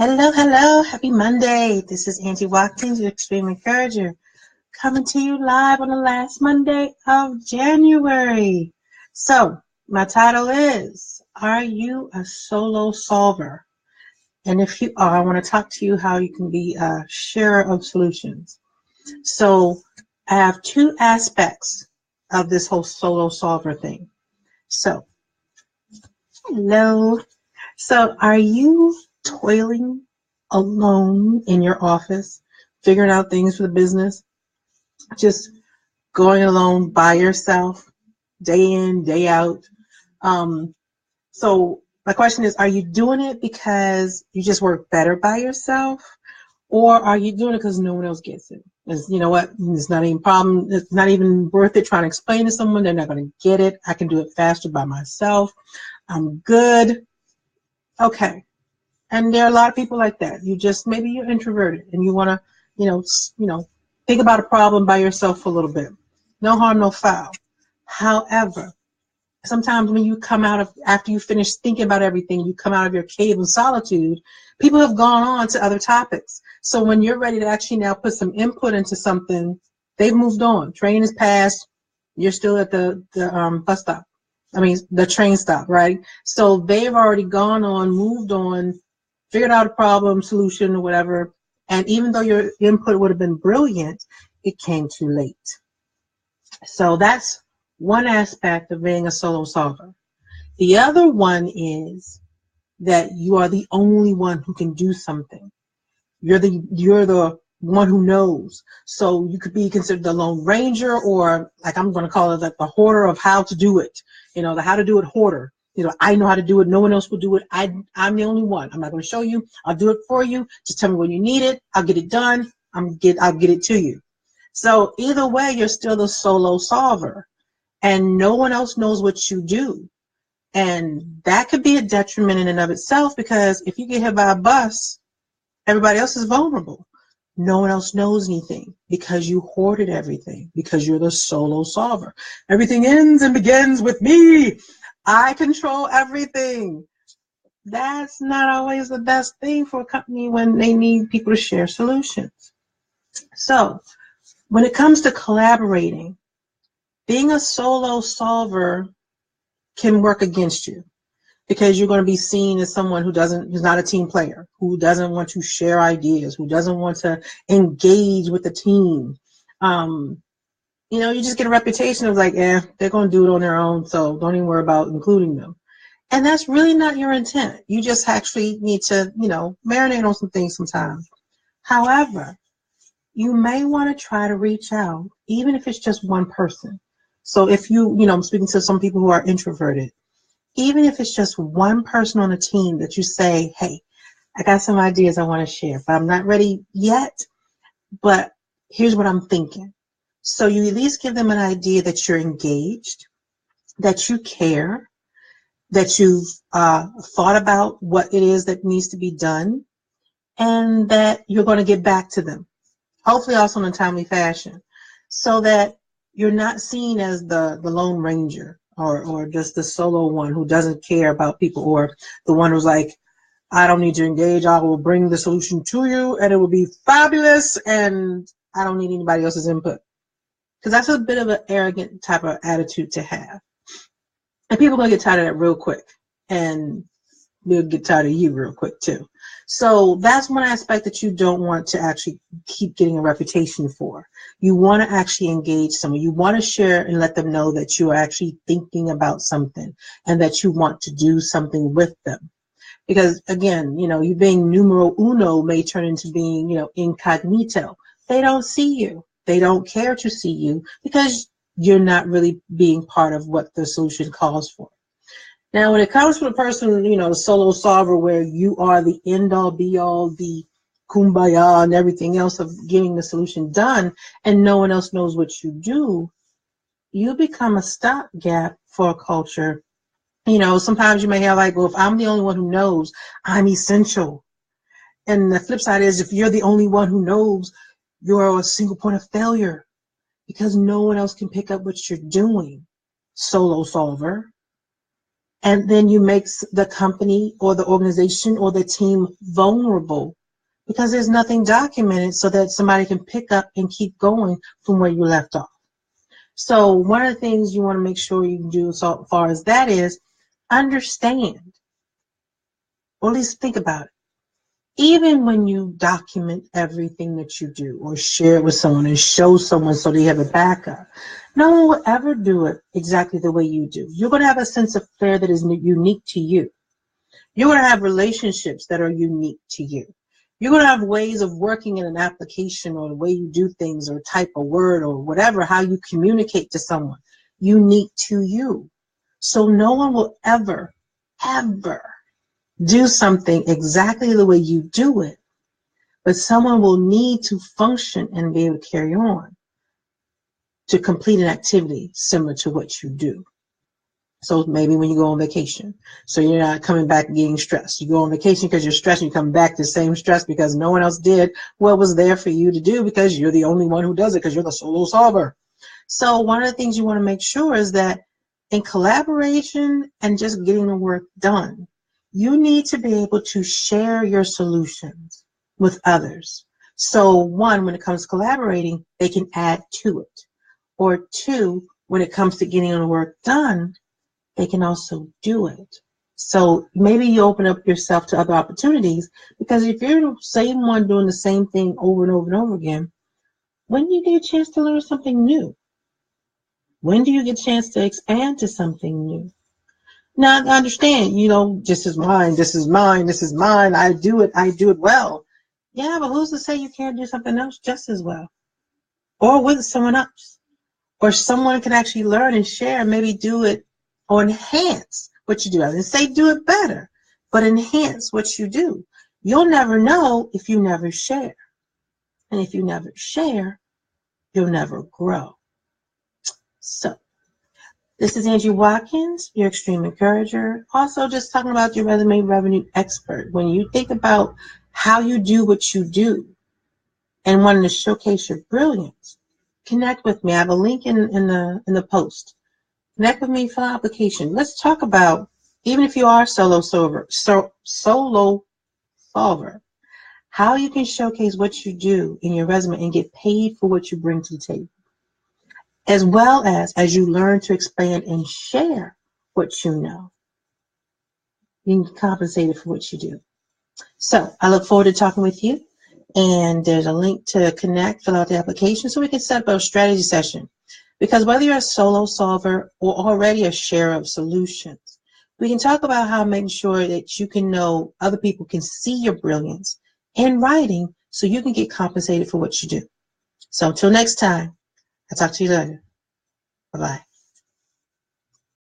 Hello, hello. Happy Monday. This is Anggie Watkins, your Extreme Encourager, coming to you live on the last Monday of January. So, my title is, Are You a Solo Solver? And if you are, I want to talk to you how you can be a sharer of solutions. So, I have two aspects of this whole solo solver thing. So, hello. So, are you toiling alone in your office, figuring out things for the business, just going alone by yourself, day in, day out? So, my question is, are you doing it because you just work better by yourself? Or are you doing it because no one else gets it? You know what? It's not even a problem. It's not even worth it trying to explain to someone. They're not going to get it. I can do it faster by myself. I'm good. Okay. And there are a lot of people like that. Maybe you're introverted and you want to, think about a problem by yourself for a little bit. No harm, no foul. However, sometimes when you come after you finish thinking about everything, you come out of your cave of solitude, people have gone on to other topics. So when you're ready to actually now put some input into something, they've moved on. Train is passed. You're still at the bus stop. The train stop, right? So they've already gone on, moved on, figured out a problem, solution, or whatever. And even though your input would have been brilliant, it came too late. So that's one aspect of being a solo solver. The other one is that you are the only one who can do something. You're the one who knows. So you could be considered the Lone Ranger, or like I'm going to call it, like the hoarder of how to do it. The how to do it hoarder. I know how to do it. No one else will do it. I'm the only one. I'm not going to show you. I'll do it for you. Just tell me when you need it. I'll get it done. I'll get it to you. So either way, you're still the solo solver, and no one else knows what you do. And that could be a detriment in and of itself, because if you get hit by a bus, everybody else is vulnerable. No one else knows anything because you hoarded everything, because you're the solo solver. Everything ends and begins with me. I control everything. That's not always the best thing for a company when they need people to share solutions. So when it comes to collaborating, being a solo solver can work against you, because you're going to be seen as someone who's not a team player, who doesn't want to share ideas, who doesn't want to engage with the team. You just get a reputation of like, they're going to do it on their own, so don't even worry about including them. And that's really not your intent. You just actually need to, marinate on some things sometimes. However, you may want to try to reach out, even if it's just one person. So if I'm speaking to some people who are introverted, even if it's just one person on the team that you say, hey, I got some ideas I want to share, but I'm not ready yet, but here's what I'm thinking. So you at least give them an idea that you're engaged, that you care, that you've thought about what it is that needs to be done, and that you're going to get back to them, hopefully also in a timely fashion, so that you're not seen as the Lone Ranger, or just the solo one who doesn't care about people, or the one who's like, I don't need to engage, I will bring the solution to you and it will be fabulous and I don't need anybody else's input. Because that's a bit of an arrogant type of attitude to have. And people are going to get tired of that real quick. And they'll get tired of you real quick too. So that's one aspect that you don't want to actually keep getting a reputation for. You want to actually engage someone. You want to share and let them know that you are actually thinking about something and that you want to do something with them. Because again, you being numero uno may turn into being, incognito. They don't see you. They don't care to see you because you're not really being part of what the solution calls for. Now, when it comes to a person, solo solver, where you are the end all be all, the kumbaya and everything else of getting the solution done, and no one else knows what you do, you become a stopgap for a culture. Sometimes you may have like, well, if I'm the only one who knows, I'm essential. And the flip side is, if you're the only one who knows, you're a single point of failure because no one else can pick up what you're doing, solo solver. And then you make the company or the organization or the team vulnerable because there's nothing documented so that somebody can pick up and keep going from where you left off. So one of the things you want to make sure you do so far as that is understand, or at least think about it. Even when you document everything that you do or share it with someone and show someone so they have a backup, no one will ever do it exactly the way you do. You're going to have a sense of flair that is unique to you. You're going to have relationships that are unique to you. You're going to have ways of working in an application or the way you do things or type a word or whatever, how you communicate to someone, unique to you. So no one will ever do something exactly the way you do it, but someone will need to function and be able to carry on to complete an activity similar to what you do. So maybe when you go on vacation, so you're not coming back getting stressed. You go on vacation because you're stressed, and you come back to the same stress because no one else did what was there for you to do because you're the only one who does it because you're the solo solver. So one of the things you want to make sure is that in collaboration and just getting the work done, you need to be able to share your solutions with others. So one, when it comes to collaborating, they can add to it. Or two, when it comes to getting the work done, they can also do it. So maybe you open up yourself to other opportunities, because if you're the same one doing the same thing over and over and over again, when do you get a chance to learn something new? When do you get a chance to expand to something new? Now, I understand, this is mine, this is mine, this is mine, I do it well. Yeah, but who's to say you can't do something else just as well? Or with someone else? Or someone can actually learn and share and maybe do it or enhance what you do. I didn't say do it better, but enhance what you do. You'll never know if you never share. And if you never share, you'll never grow. So, this is Anggie Watkins, your extreme encourager. Also, just talking about your resume revenue expert. When you think about how you do what you do and wanting to showcase your brilliance, connect with me. I have a link in the post. Connect with me for an application. Let's talk about, even if you are solo solver, how you can showcase what you do in your resume and get paid for what you bring to the table, as well as you learn to expand and share what you know. You can get compensated for what you do. So I look forward to talking with you. And there's a link to connect, fill out the application so we can set up a strategy session. Because whether you're a solo solver or already a sharer of solutions, we can talk about how making sure that you can know other people can see your brilliance in writing so you can get compensated for what you do. So until next time, I'll talk to you later. Bye-bye.